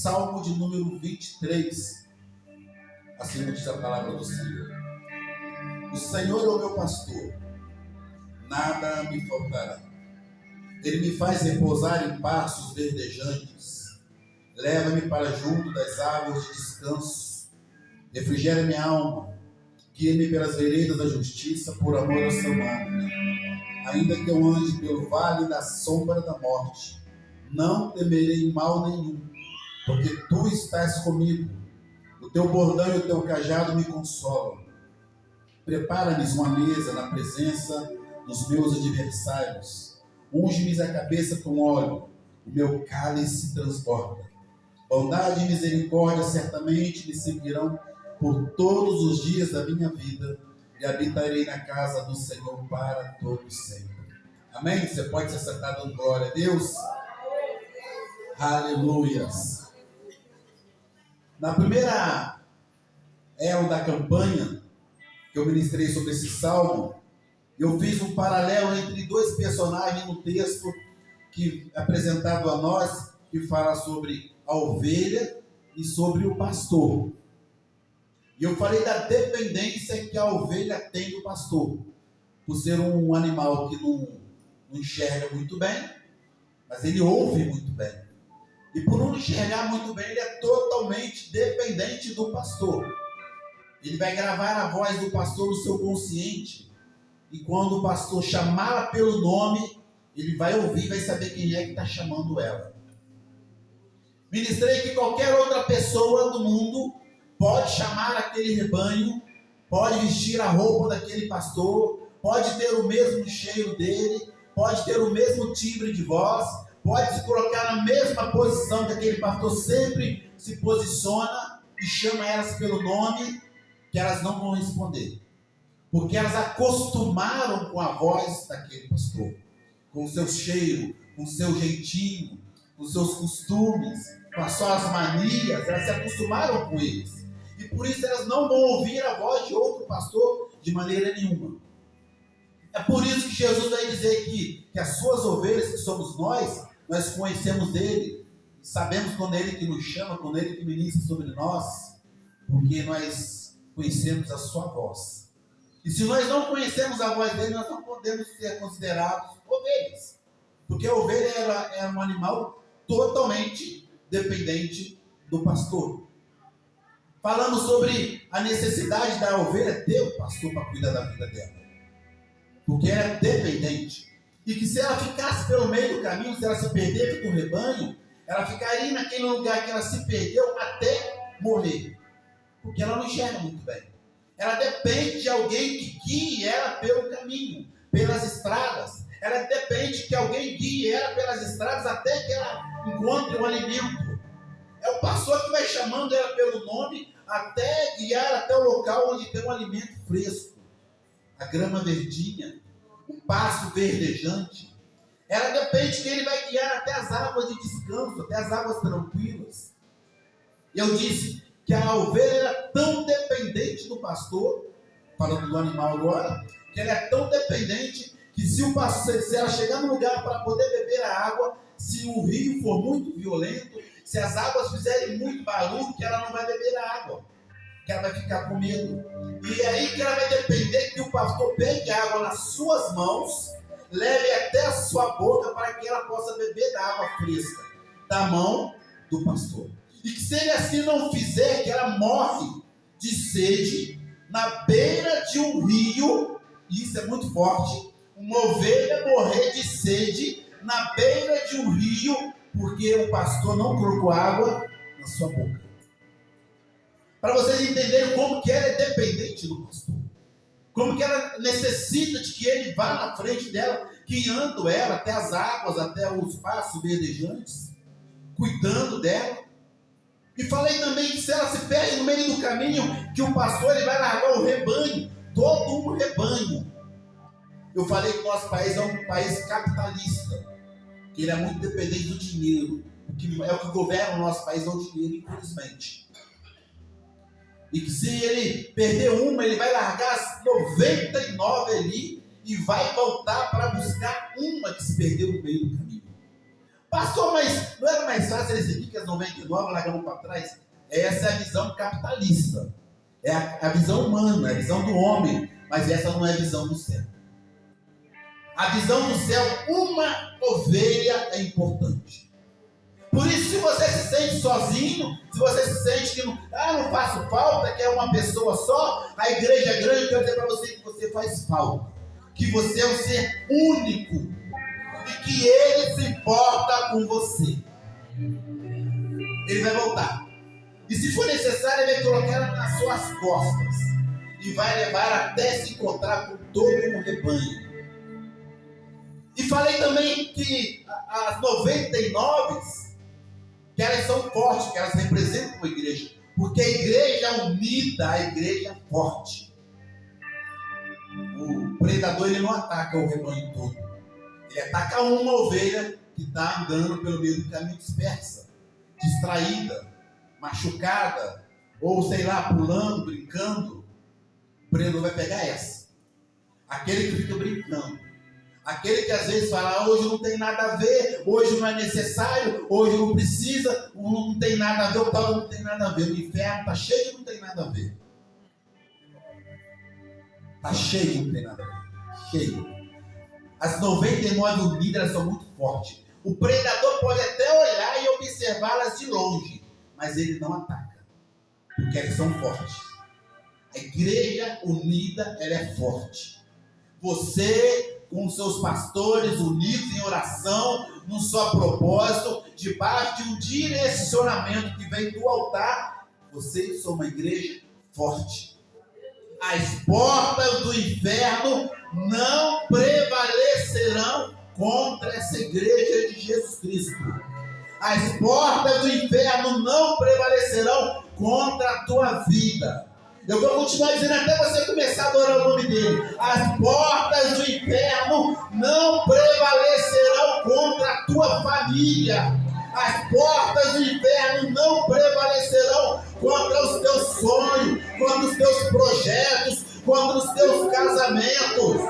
Salmo de número 23. Assim diz a palavra do Senhor. O Senhor é o meu pastor, nada me faltará. Ele me faz repousar em pastos verdejantes. Leva-me para junto das águas de descanso. Refrigera minha alma. Guia-me pelas veredas da justiça, por amor ao seu nome. Ainda que eu ande pelo vale da sombra da morte, não temerei mal nenhum, porque tu estás comigo. O teu bordão e o teu cajado me consolam. Prepara-me uma mesa na presença dos meus adversários. Unge-me a cabeça com óleo, o meu cálice transborda. Bondade e misericórdia certamente me seguirão por todos os dias da minha vida, e habitarei na casa do Senhor para todo sempre. Amém? Você pode se sentar dando glória a Deus? Aleluias! Na primeira elo da campanha que eu ministrei sobre esse salmo, eu fiz um paralelo entre dois personagens no texto que apresentado a nós, que fala sobre a ovelha e sobre o pastor. E eu falei da dependência que a ovelha tem do pastor, por ser um animal que não enxerga muito bem, mas ele ouve muito bem. E por não enxergar muito bem, ele é totalmente dependente do pastor. Ele vai gravar a voz do pastor no seu consciente, e quando o pastor chamá-la pelo nome, ele vai ouvir, vai saber quem é que está chamando ela. Ministrei que qualquer outra pessoa do mundo pode chamar aquele rebanho, pode vestir a roupa daquele pastor, pode ter o mesmo cheiro dele, pode ter o mesmo timbre de voz, pode se colocar na mesma posição que aquele pastor sempre se posiciona e chama elas pelo nome, que elas não vão responder. Porque elas acostumaram com a voz daquele pastor, com o seu cheiro, com o seu jeitinho, com os seus costumes, com as suas manias, elas se acostumaram com eles. E por isso elas não vão ouvir a voz de outro pastor de maneira nenhuma. É por isso que Jesus vai dizer que as suas ovelhas, que somos nós conhecemos dele, sabemos quando é ele que nos chama, quando é ele que ministra sobre nós, porque nós conhecemos a sua voz. E se nós não conhecemos a voz dele, nós não podemos ser considerados ovelhas, porque a ovelha é um animal totalmente dependente do pastor. Falamos sobre a necessidade da ovelha ter um pastor para cuidar da vida dela, porque ela é dependente. E que se ela ficasse pelo meio do caminho, se ela se perdesse do rebanho, ela ficaria naquele lugar que ela se perdeu até morrer, porque ela não enxerga muito bem. Ela depende de alguém que guie ela pelo caminho, pelas estradas. Ela depende que alguém guie ela pelas estradas até que ela encontre um alimento. É o pastor que vai chamando ela pelo nome até guiar até o local onde tem um alimento fresco, a grama verdinha, o pasto verdejante. Ela depende que ele vai guiar até as águas de descanso, até as águas tranquilas. Eu disse que a ovelha é tão dependente do pastor, falando do animal agora, que ela é tão dependente que se ela chegar no lugar para poder beber a água, se o rio for muito violento, se as águas fizerem muito barulho, que ela não vai beber a água, que ela vai ficar com medo. E é aí que ela vai depender que o pastor pegue a água nas suas mãos, leve até a sua boca para que ela possa beber da água fresca, da mão do pastor. E que se ele assim não fizer, que ela morre de sede na beira de um rio, e isso é muito forte, uma ovelha morrer de sede na beira de um rio, porque o pastor não colocou água na sua boca. Para vocês entenderem como que ela é dependente do pastor, como que ela necessita de que ele vá na frente dela, guiando ela até as águas, até os pastos verdejantes, cuidando dela. E falei também que se ela se perde no meio do caminho, que o pastor ele vai largar o rebanho, todo um rebanho. Eu falei que o nosso país é um país capitalista, que ele é muito dependente do dinheiro. O que é o que governa o nosso país é o dinheiro, infelizmente. E que se ele perder uma, ele vai largar as 99 ali e vai voltar para buscar uma que se perdeu no meio do caminho. Pastor, mas não era mais fácil esse aqui que as 99 largamos para trás? Essa é a visão capitalista. É a visão humana, é a visão do homem. Mas essa não é a visão do céu. A visão do céu, uma ovelha é importante. Por isso, se você se sente sozinho, se você se sente que não faço falta, que é uma pessoa só, a igreja é grande, eu quero dizer para você que você faz falta. Que você é um ser único. E que Ele se importa com você. Ele vai voltar. E se for necessário, Ele vai colocar nas suas costas. E vai levar até se encontrar com todo o rebanho. E falei também que as 99, que elas são fortes, que elas representam a igreja. Porque a igreja unida, a igreja forte. O predador, ele não ataca o rebanho todo. Ele ataca uma ovelha que está andando pelo meio do caminho dispersa, distraída, machucada, ou sei lá, pulando, brincando. O predador vai pegar essa. Aquele que fica brincando. Aquele que às vezes fala, hoje não tem nada a ver, hoje não é necessário, hoje não precisa, não tem nada a ver, o tal não tem nada a ver. O inferno está cheio de não tem nada a ver. Está cheio de não tem nada a ver. Cheio. As 99 unidas, elas são muito fortes. O predador pode até olhar e observá-las de longe, mas ele não ataca, porque elas são fortes. A igreja unida, ela é forte. Você, com seus pastores unidos em oração, num só propósito, debaixo de um direcionamento que vem do altar, vocês são uma igreja forte. As portas do inferno não prevalecerão contra essa igreja de Jesus Cristo. As portas do inferno não prevalecerão contra a tua vida. Eu vou continuar dizendo até você começar a adorar o nome dele. As portas do inferno não prevalecerão contra a tua família. As portas do inferno não prevalecerão contra os teus sonhos, contra os teus projetos, contra os teus casamentos.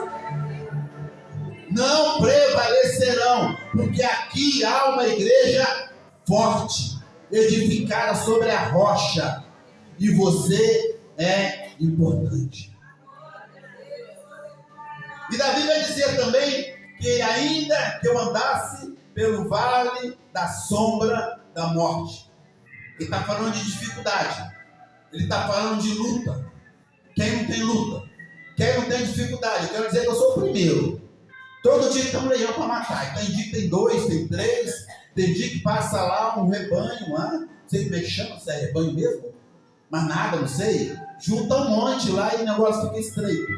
Não prevalecerão, porque aqui há uma igreja forte, edificada sobre a rocha, e você é importante. E Davi vai dizer também que ainda que eu andasse pelo vale da sombra da morte. Ele está falando de dificuldade. Ele está falando de luta. Quem não tem luta? Quem não tem dificuldade? Eu quero dizer que eu sou o primeiro. Todo dia tem um leão para matar. Tem dia que tem 2, tem 3. Tem dia que passa lá um rebanho. Não sei como é que chama, se é rebanho mesmo. Mas nada, não sei. Junta um monte lá e o negócio fica estreito.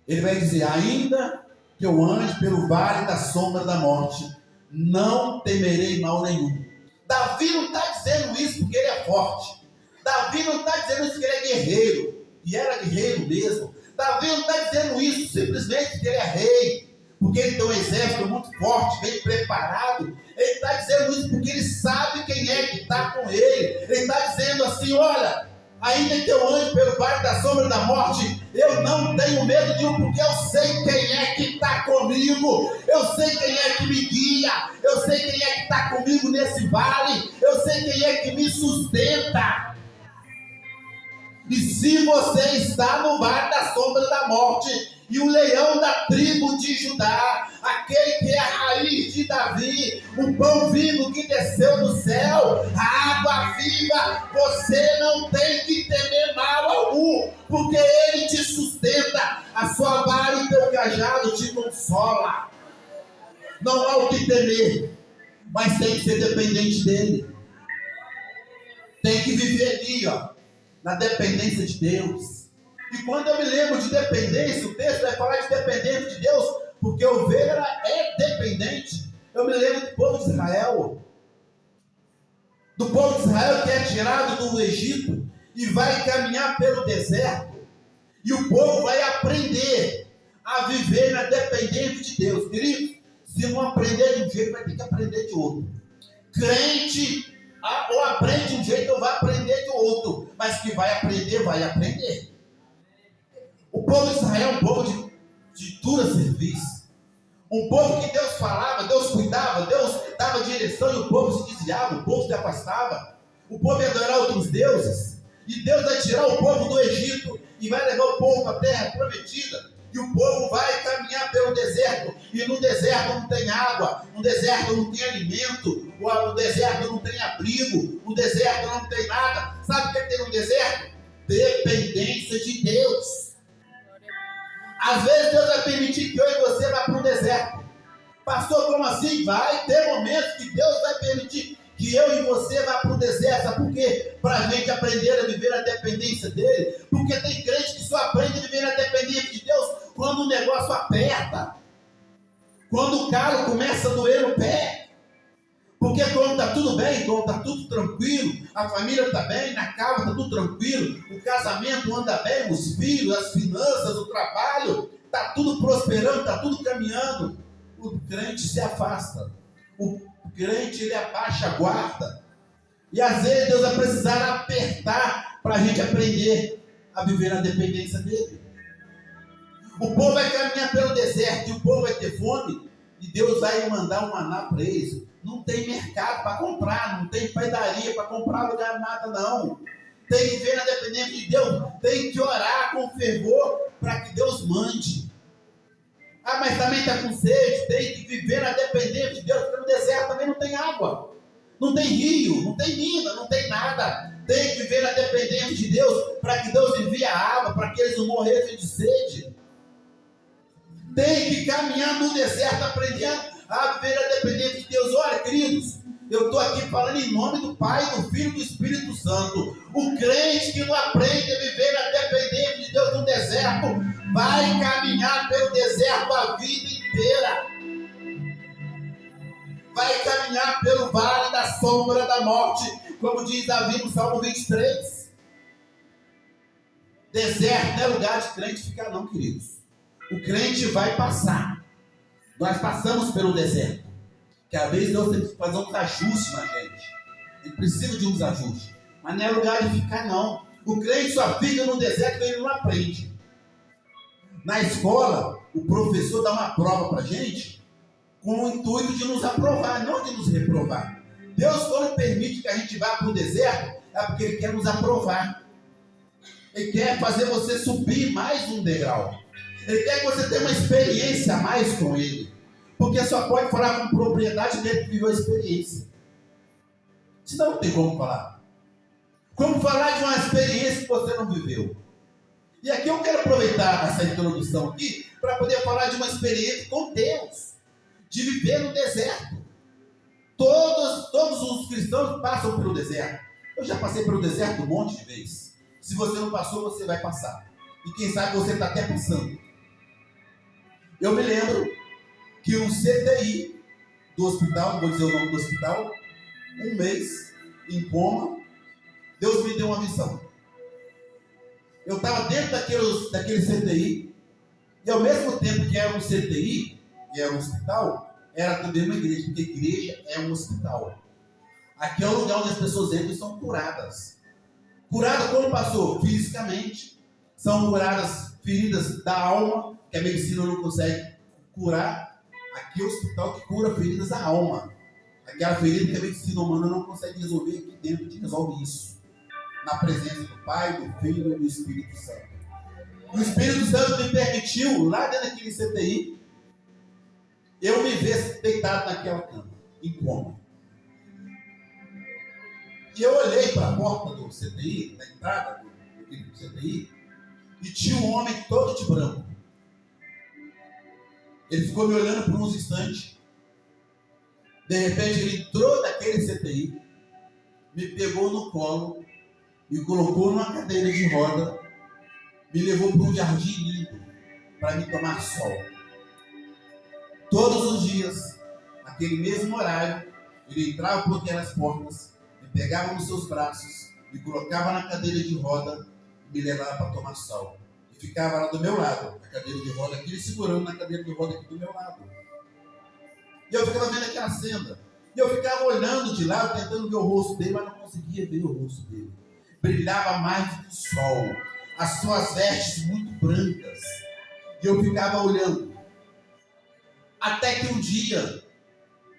Ele vai dizer, ainda que eu ande pelo vale da sombra da morte, não temerei mal nenhum. Davi não está dizendo isso porque ele é forte. Davi não está dizendo isso porque ele é guerreiro. E era guerreiro mesmo. Davi não está dizendo isso simplesmente porque ele é rei. Porque ele tem um exército muito forte, bem preparado. Ele está dizendo isso porque ele sabe quem é que está com ele. Ele está dizendo assim, olha, ainda que eu ande pelo vale da sombra da morte, eu não tenho medo nenhum, porque eu sei quem é que está comigo. Eu sei quem é que me guia. Eu sei quem é que está comigo nesse vale. Eu sei quem é que me sustenta. E se você está no vale da sombra da morte, e o leão da tribo de Judá, aquele que é a raiz de Davi, o pão vivo que desceu do céu, a água viva, você não tem que temer mal algum, porque ele te sustenta, a sua vara e o teu cajado te consola. Não há o que temer, mas tem que ser dependente dele. Tem que viver ali, na dependência de Deus. E quando eu me lembro de dependência, o texto vai falar de dependência de Deus, porque a ovelha é dependente. Eu me lembro do povo de Israel. Do povo de Israel que é tirado do Egito e vai caminhar pelo deserto. E o povo vai aprender a viver na dependência de Deus. Querido, se não aprender de um jeito, vai ter que aprender de outro. Crente, ou aprende de um jeito ou vai aprender de outro. Mas que vai aprender, vai aprender. O povo de Israel é um povo de dura serviço. Um povo que Deus falava, Deus cuidava, Deus dava direção e o povo se desviava, o povo se afastava. O povo ia adorar outros deuses. E Deus vai tirar o povo do Egito e vai levar o povo para a terra prometida. E o povo vai caminhar pelo deserto. E no deserto não tem água, no deserto não tem alimento, no deserto não tem abrigo, no deserto não tem nada. Sabe o que tem no deserto? Dependência de Deus. Às vezes Deus vai permitir que eu e você vá para o deserto. Pastor, como assim? Vai ter momentos que Deus vai permitir que eu e você vá para o deserto. Sabe por quê? Para a gente aprender a viver a dependência dele. Porque tem crente que só aprende a viver a dependência de Deus quando o negócio aperta. Quando o calo começa a doer no pé. Porque quando está tudo bem, quando está tudo tranquilo, a família está bem, na casa está tudo tranquilo, o casamento anda bem, os filhos, as finanças, o trabalho, está tudo prosperando, está tudo caminhando. O crente se afasta. O crente, ele abaixa a guarda. E às vezes Deus vai precisar apertar para a gente aprender a viver na dependência dele. O povo vai caminhar pelo deserto e o povo vai ter fome. E Deus vai mandar um maná para eles. Não tem mercado para comprar, não tem padaria para comprar lugar nada não. Tem que ver na dependência de Deus. Tem que orar com fervor para que Deus mande. Ah, mas também está com sede. Tem que viver na dependência de Deus, porque no deserto também não tem água. Não tem rio, não tem mina, não tem nada. Tem que viver na dependência de Deus para que Deus envie a água, para que eles não morressem de sede. Tem que caminhar no deserto, aprendendo a viver a dependência de Deus. Olha, queridos, eu estou aqui falando em nome do Pai, do Filho e do Espírito Santo. O crente que não aprende a viver a dependência de Deus no deserto, vai caminhar pelo deserto a vida inteira. Vai caminhar pelo vale da sombra da morte, como diz Davi no Salmo 23. Deserto não é lugar de crente ficar não, queridos. O crente vai passar. Nós passamos pelo deserto. Que às vezes Deus tem que fazer uns ajustes na gente. Ele precisa de uns ajustes. Mas não é lugar de ficar não. O crente só fica no deserto porque ele não aprende. Na escola, o professor dá uma prova para a gente com o intuito de nos aprovar, não de nos reprovar. Deus, quando permite que a gente vá para o deserto, é porque Ele quer nos aprovar. Ele quer fazer você subir mais um degrau. Ele quer que você tenha uma experiência a mais com Ele. Porque só pode falar com propriedade dele que viveu a experiência. Senão não tem como falar. Como falar de uma experiência que você não viveu? E aqui eu quero aproveitar essa introdução aqui para poder falar de uma experiência com Deus. De viver no deserto. Todos os cristãos passam pelo deserto. Eu já passei pelo deserto um monte de vezes. Se você não passou, você vai passar. E quem sabe você está até passando. Eu me lembro que um CTI do hospital, não vou dizer o nome do hospital, um mês em coma, Deus me deu uma missão. Eu estava dentro daquele CTI, e ao mesmo tempo que era um CTI, e era um hospital, era também uma igreja, porque igreja é um hospital. Aqui é o lugar onde as pessoas entram e são curadas. Curadas como pastor? Fisicamente. São curadas feridas da alma, que a medicina não consegue curar. Aqui é o hospital que cura feridas da alma. Aquela ferida que a medicina humana não consegue resolver, aqui dentro a gente resolve isso. Na presença do Pai, do Filho e do Espírito Santo. O Espírito Santo me permitiu, lá dentro daquele CTI, eu me ver deitado naquela cama, em coma. E eu olhei para a porta do CTI, da entrada do CTI, e tinha um homem todo de branco. Ele ficou me olhando por uns instantes. De repente ele entrou daquele CTI, me pegou no colo, me colocou numa cadeira de roda, me levou para um jardim lindo para me tomar sol. Todos os dias, naquele mesmo horário, ele entrava por aquelas portas, me pegava nos seus braços, me colocava na cadeira de roda e me levava para tomar sol. E ficava lá do meu lado, na cadeira de roda aqui, ele segurando na cadeira de roda aqui do meu lado. E eu ficava vendo aquela cena. E eu ficava olhando de lado, tentando ver o rosto dele, mas não conseguia ver o rosto dele. Brilhava mais do que o sol. As suas vestes muito brancas. E eu ficava olhando. Até que um dia,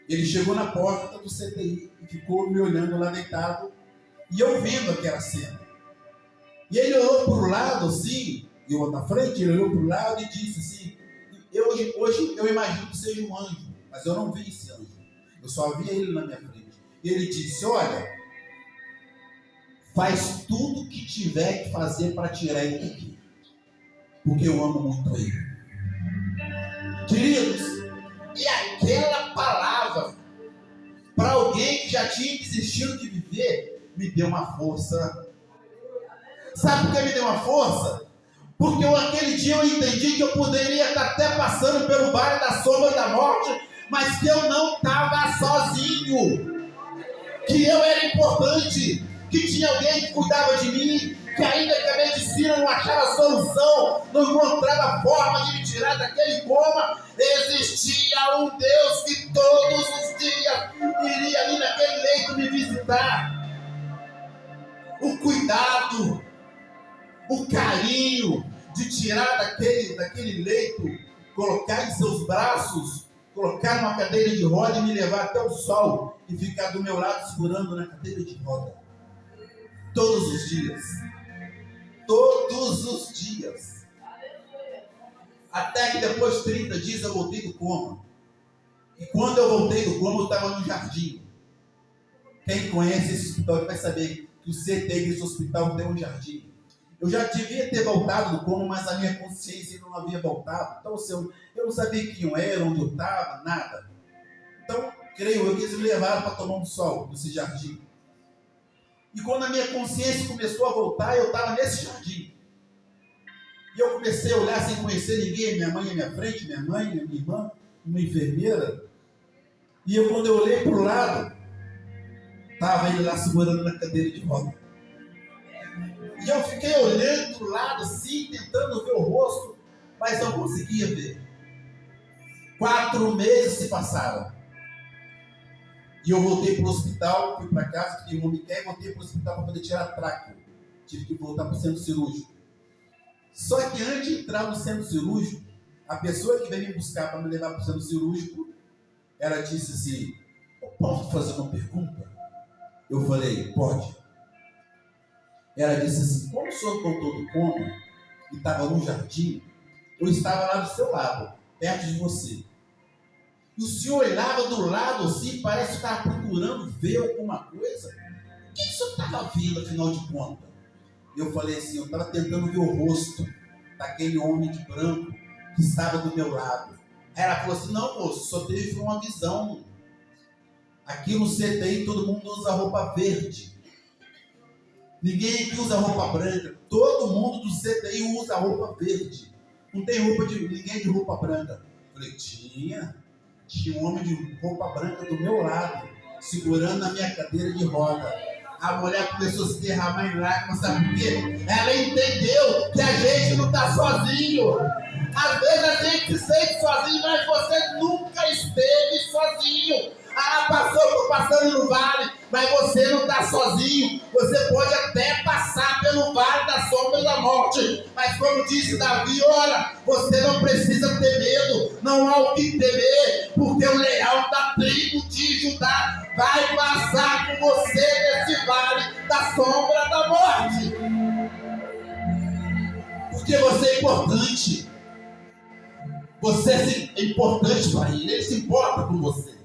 ele chegou na porta do CTI e ficou me olhando lá deitado, e eu vendo aquela cena. E ele olhou para o lado assim, e eu na frente, ele olhou para o lado e disse assim, hoje eu imagino que seja um anjo, mas eu não vi esse anjo, eu só vi ele na minha frente. E ele disse, olha, faz tudo o que tiver que fazer para tirar ele daqui, porque eu amo muito ele. Queridos, e aquela palavra, para alguém que já tinha desistido de viver, me deu uma força. Sabe por que me deu uma força? Porque aquele dia eu entendi que eu poderia estar até passando pelo vale da sombra da morte, mas que eu não estava sozinho, que eu era importante, que tinha alguém que cuidava de mim, que ainda que a medicina não achava solução, não encontrava forma de me tirar daquele coma, existia um Deus que todos os dias iria ali naquele leito me visitar. O cuidado, o carinho de tirar daquele leito, colocar em seus braços, colocar numa cadeira de roda e me levar até o sol e ficar do meu lado segurando na cadeira de roda. Todos os dias. Todos os dias. Até que depois de 30 dias eu voltei do coma. E quando eu voltei do coma, eu estava no jardim. Quem conhece esse hospital vai saber que o CT desse hospital tem um jardim. Eu já devia ter voltado do coma, mas a minha consciência não havia voltado. Então, eu não sabia quem eu era, onde eu estava, nada. Então, creio eu que eles me levaram para tomar um sol nesse jardim. E quando a minha consciência começou a voltar, eu estava nesse jardim. E eu comecei a olhar sem conhecer ninguém, minha mãe à minha frente, minha mãe, minha irmã, uma enfermeira. E quando eu olhei para o lado, estava ele lá segurando na cadeira de roda. E eu fiquei olhando para o lado assim, tentando ver o rosto, mas não conseguia ver. 4 meses se passaram. E eu voltei para o hospital, fui para casa, fiquei em Momiqué e voltei para o hospital para poder tirar traco. Tive que voltar para o centro cirúrgico. Só que antes de entrar no centro cirúrgico, a pessoa que veio me buscar para me levar para o centro cirúrgico, ela disse assim, eu posso fazer uma pergunta? Eu falei, pode. Ela disse assim, como o senhor voltou do coma e estava no jardim, eu estava lá do seu lado, perto de você. E o senhor olhava do lado assim, parece que estava procurando ver alguma coisa. O que o senhor estava vendo, afinal de contas? Eu falei assim, eu estava tentando ver o rosto daquele homem de branco que estava do meu lado. Aí ela falou assim, não moço, só teve uma visão. Aqui no CTI todo mundo usa roupa verde. Ninguém aqui usa roupa branca. Todo mundo do CTI usa roupa verde. Não tem ninguém de roupa branca. Eu falei, tinha um homem de roupa branca do meu lado, segurando na minha cadeira de roda. A mulher começou a se derramar em lágrimas, sabe por quê? Ela entendeu que a gente não está sozinho. Às vezes a gente se sente sozinho, mas você nunca esteve sozinho. Pastor, estou passando no vale, mas você não está sozinho. Você pode até passar pelo vale da sombra da morte, mas como disse Davi, olha, você não precisa ter medo, não há o que temer, porque o leão da tribo de Judá vai passar com você nesse vale da sombra da morte. Porque você é importante. Você é importante para ele se importa com você.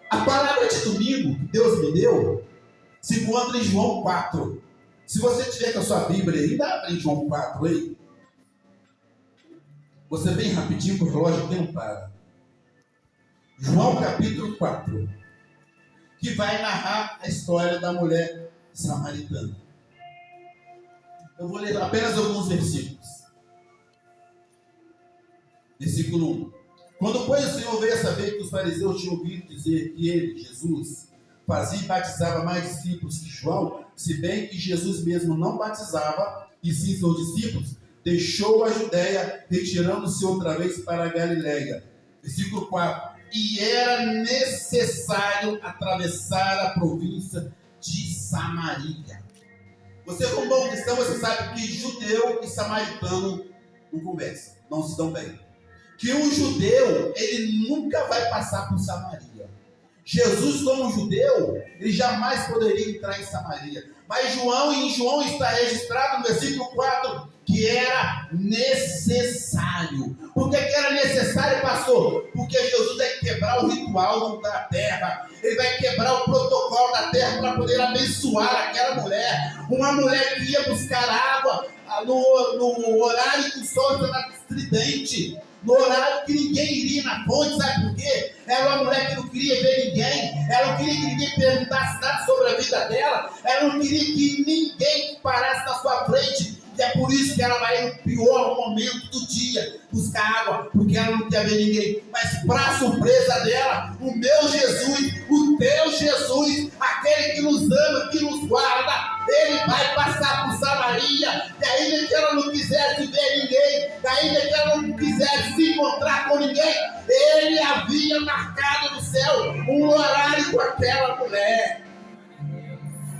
A palavra de domingo que Deus me deu se encontra em João 4. Se você tiver com a sua Bíblia aí, dá para em João 4 aí. Você bem rapidinho, porque o relógio aqui não para. João capítulo 4, que vai narrar a história da mulher samaritana. Eu vou ler apenas alguns versículos. Versículo 1. Quando, pois, o Senhor veio a saber que os fariseus tinham ouvido dizer que ele, Jesus, fazia e batizava mais discípulos que João, se bem que Jesus mesmo não batizava, e sim seus discípulos, deixou a Judéia, retirando-se outra vez para a Galileia. Versículo 4. E era necessário atravessar a província de Samaria. Você, como bom cristão, você sabe que judeu e samaritano não conversam, não se dão bem. que um judeu, ele nunca vai passar por Samaria. Jesus, como judeu, ele jamais poderia entrar em Samaria. Mas em João está registrado no versículo 4, que era necessário. Por que era necessário, pastor? Porque Jesus vai quebrar o ritual da terra. Ele vai quebrar o protocolo da terra para poder abençoar aquela mulher. Uma mulher que ia buscar água no horário que o sol estava estridente, no horário que ninguém iria na fonte. Sabe por quê? Era uma mulher que não queria ver ninguém, ela não queria que ninguém perguntasse nada sobre a vida dela, ela não queria que ninguém parasse na sua frente. E é por isso que ela vai no pior momento do dia buscar água, porque ela não quer ver ninguém. Mas para surpresa dela, o meu Jesus, o teu Jesus, aquele que nos ama, que nos guarda, ele vai passar por Samaria. E ainda que ela não quisesse ver ninguém, ainda que ela não quisesse se encontrar com ninguém, ele havia marcado no céu um horário com aquela mulher.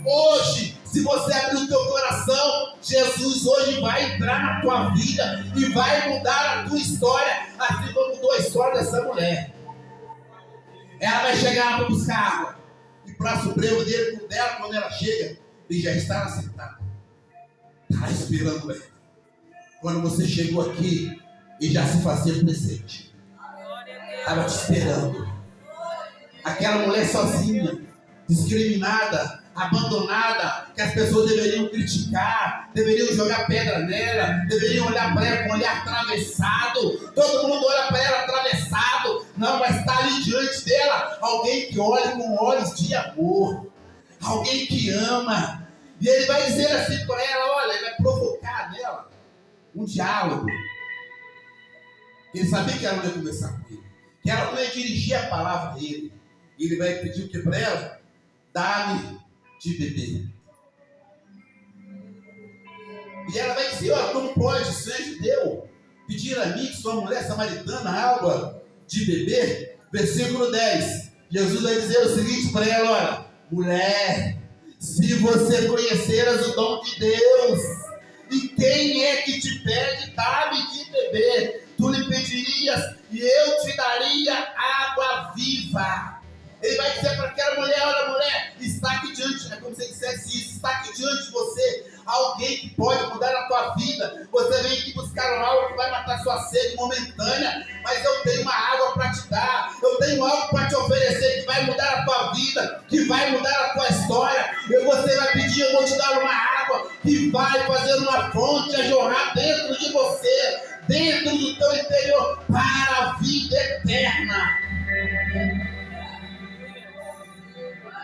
Hoje, se você abrir o teu coração, Jesus hoje vai entrar na tua vida e vai mudar a tua história, assim como mudou a história dessa mulher. Ela vai chegar para buscar água, e para surpresa dela, quando ela chega, ele já estava sentado, estava esperando ela. Quando você chegou aqui, ele já se fazia presente, estava te esperando. Aquela mulher sozinha, discriminada, abandonada, que as pessoas deveriam criticar, deveriam jogar pedra nela, deveriam olhar para ela com um olhar atravessado. Todo mundo olha para ela atravessado. Não, mas está ali diante dela alguém que olha com olhos de amor, alguém que ama. E ele vai dizer assim para ela, olha, ele vai provocar nela um diálogo. Ele sabia que ela não ia conversar com ele, que ela não ia dirigir a palavra a ele. E ele vai pedir o que para ela? Dá-me de beber. E ela vai dizer, ó, como pode ser judeu pedir a mim, que sou uma mulher samaritana, água de beber? Versículo 10, Jesus vai dizer o seguinte para ela, olha, mulher, se você conheceras o dom de Deus, e quem é que te pede, dá-me de beber, tu lhe pedirias, e eu te daria água viva. Ele vai dizer para aquela mulher, olha mulher, está aqui diante, é como se ele dissesse isso, está aqui diante de você, alguém que pode mudar a tua vida. Você vem aqui buscar algo que vai matar sua sede momentânea, mas eu tenho uma água para te dar, eu tenho algo para te oferecer que vai mudar a tua vida, que vai mudar a tua história. E você vai pedir, eu vou te dar uma água que vai fazer uma fonte a jorrar dentro de você, dentro do teu interior, para a vida eterna.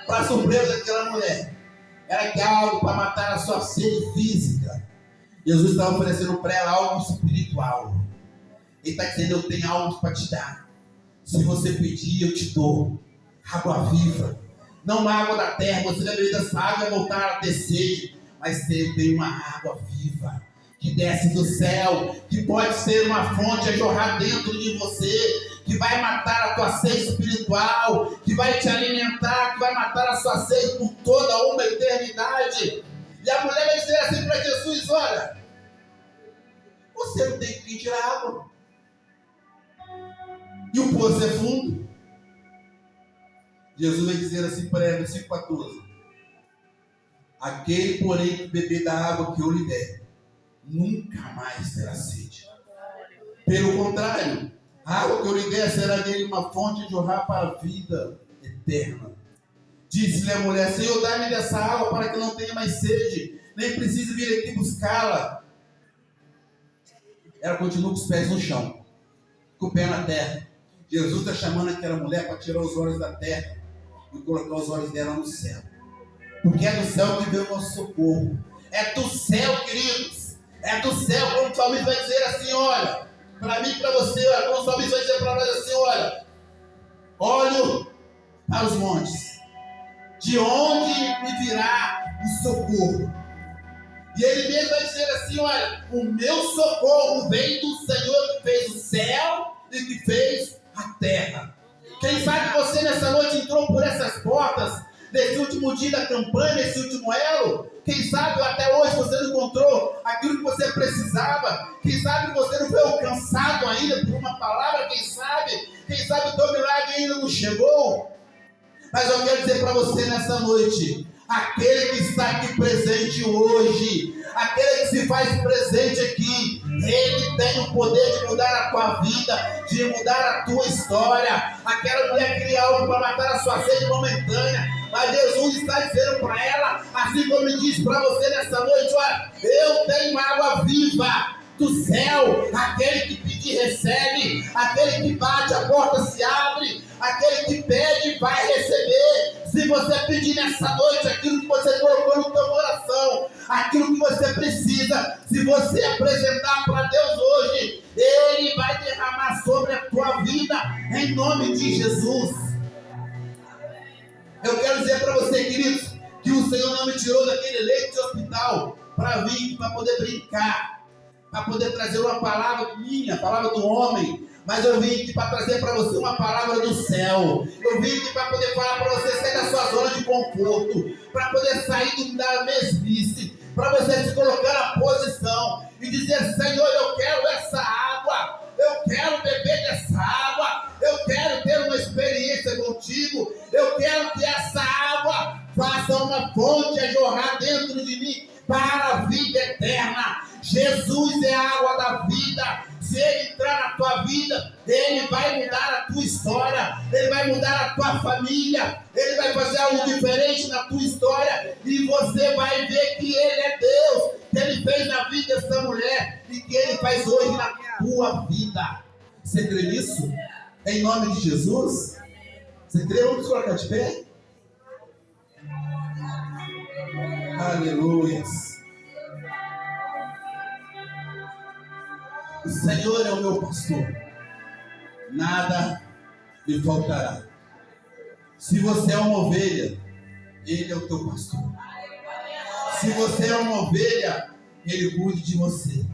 Para surpresa daquela mulher, ela quer algo para matar a sua sede física. Jesus está oferecendo para ela algo espiritual. Ele está dizendo, eu tenho algo para te dar. Se você pedir, eu te dou água viva. Não uma água da terra, você vai beber dessa água e voltar a ter sede. Mas tem uma água viva, que desce do céu, que pode ser uma fonte a jorrar dentro de você, que vai matar a tua sede espiritual, que vai te alimentar, que vai matar a sua sede por toda uma eternidade. E a mulher vai dizer assim para Jesus, olha, você não tem que tirar água, e o poço é fundo. Jesus vai dizer assim para ela, versículo 14, aquele porém que beber da água que eu lhe der, nunca mais terá sede. Pelo contrário, a água que eu lhe der será nele uma fonte de jorrar para a vida eterna. Disse-lhe a mulher, Senhor, dá-me dessa água para que não tenha mais sede, nem precise vir aqui buscá-la. Ela continua com os pés no chão, com o pé na terra. Jesus está chamando aquela mulher para tirar os olhos da terra e colocar os olhos dela no céu. Porque é do céu que vem o nosso socorro. É do céu, queridos. É do céu, como o salmista vai dizer assim, olha, para mim e para você, olha, como o salmista vai dizer para nós assim, olha, olho para os montes, de onde me virá o socorro? E ele mesmo vai dizer assim, olha, o meu socorro vem do Senhor que fez o céu e que fez a terra. Quem sabe você nessa noite entrou por essas portas, nesse último último dia da campanha, nesse último elo. Quem sabe até hoje você não encontrou aquilo que você precisava. Quem sabe você não foi alcançado ainda por uma palavra. Quem sabe o teu milagre ainda não chegou. Mas eu quero dizer para você nessa noite, aquele que está aqui presente hoje, aquele que se faz presente aqui, ele tem o poder de mudar a tua vida, de mudar a tua história. Aquela mulher queria algo para matar a sua sede momentânea, mas Jesus está dizendo para ela, assim como ele disse para você nessa noite: olha, eu tenho água viva do céu. Aquele que pedir recebe, aquele que bate a porta se abre, aquele que pede vai receber. Se você pedir nessa noite aquilo que você colocou no teu coração, aquilo que você precisa, se você apresentar para Deus hoje, Ele vai derramar sobre a tua vida, em nome de Jesus. Eu quero dizer para você, queridos, que o Senhor não me tirou daquele leito de hospital para vir, para poder brincar, para poder trazer uma palavra minha, palavra do homem, mas eu vim aqui para trazer para você uma palavra do céu. Eu vim aqui para poder falar para você sair da sua zona de conforto, para poder sair da mesmice, para você se colocar na posição e dizer: Senhor, eu quero essa água, eu quero beber dessa água, eu quero ter uma experiência contigo, eu quero que essa água faça uma fonte a jorrar dentro de mim para a vida eterna. Jesus é a água da vida. Se Ele entrar na tua vida, Ele vai mudar a tua história, Ele vai mudar a tua família, Ele vai fazer algo diferente na tua história, e você vai ver que Ele é Deus, que Ele fez na vida dessa mulher e que Ele faz hoje na tua vida. Você crê nisso? Em nome de Jesus? Você crê? Vamos colocar de pé? Aleluia. O Senhor é o meu pastor, nada me faltará. Se você é uma ovelha, Ele é o teu pastor. Se você é uma ovelha, Ele cuida de você.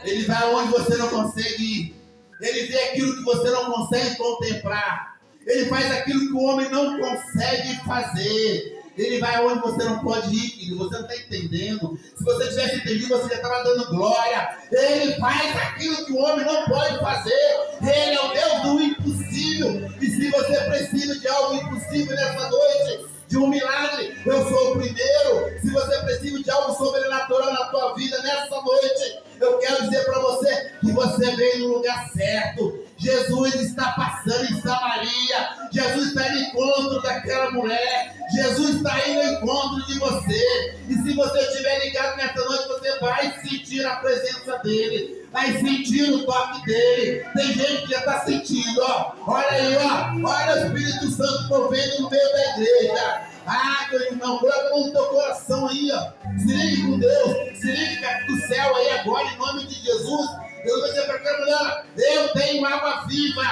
Ele vai onde você não consegue ir. Ele vê aquilo que você não consegue contemplar. Ele faz aquilo que o homem não consegue fazer. Ele vai onde você não pode ir, querido. Você não está entendendo. Se você tivesse entendido, você já estava dando glória. Ele faz aquilo que o homem não pode fazer. Ele é o Deus do impossível. E se você precisa de algo impossível nessa noite, de um milagre, eu sou o primeiro. Se você precisa de algo sobrenatural na tua vida nessa noite, eu quero dizer para você que você veio no lugar certo. Jesus está passando em Samaria. Jesus está indo ao encontro daquela mulher. Jesus está indo ao encontro de você. E se você estiver ligado nessa noite, você vai sentir a presença dele, vai sentir o toque dele. Tem gente que já está sentindo, ó. Olha aí, ó. Olha o Espírito Santo movendo no meio da igreja. Ah, meu irmão, coloca a mão no teu coração aí, ó. Se ligue com Deus, se ligue do céu aí agora, em nome de Jesus. Deus vai dizer para aquela mulher: eu tenho água viva,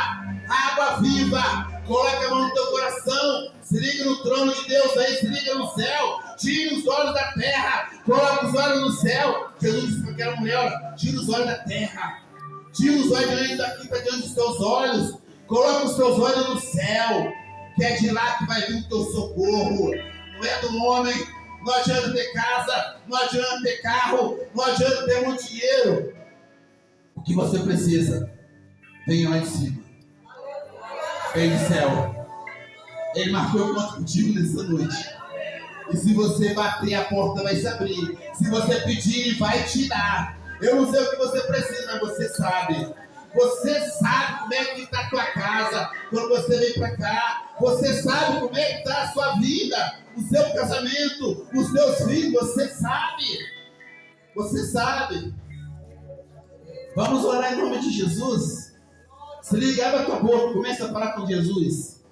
água viva. Coloca a mão no teu coração, se liga no trono de Deus aí, se liga no céu. Tira os olhos da terra, coloca os olhos no céu. Jesus disse para aquela mulher: olha, tira os olhos da terra, tira os olhos daqui para diante dos teus olhos, coloca os teus olhos no céu, que é de lá que vai vir o teu socorro. Não é do homem. Não adianta ter casa, não adianta ter carro, não adianta ter muito dinheiro. O que você precisa, vem lá de cima, vem do céu. Ele marcou encontro contigo nessa noite. E se você bater, a porta vai se abrir. Se você pedir, Ele vai te dar. Eu não sei o que você precisa, mas você sabe. Você sabe como é que está a tua casa quando você vem para cá. Você sabe como é que está a sua vida, o seu casamento, os seus filhos. Você sabe. Você sabe. Vamos orar em nome de Jesus. Se liga, abre a tua boca, começa a falar com Jesus.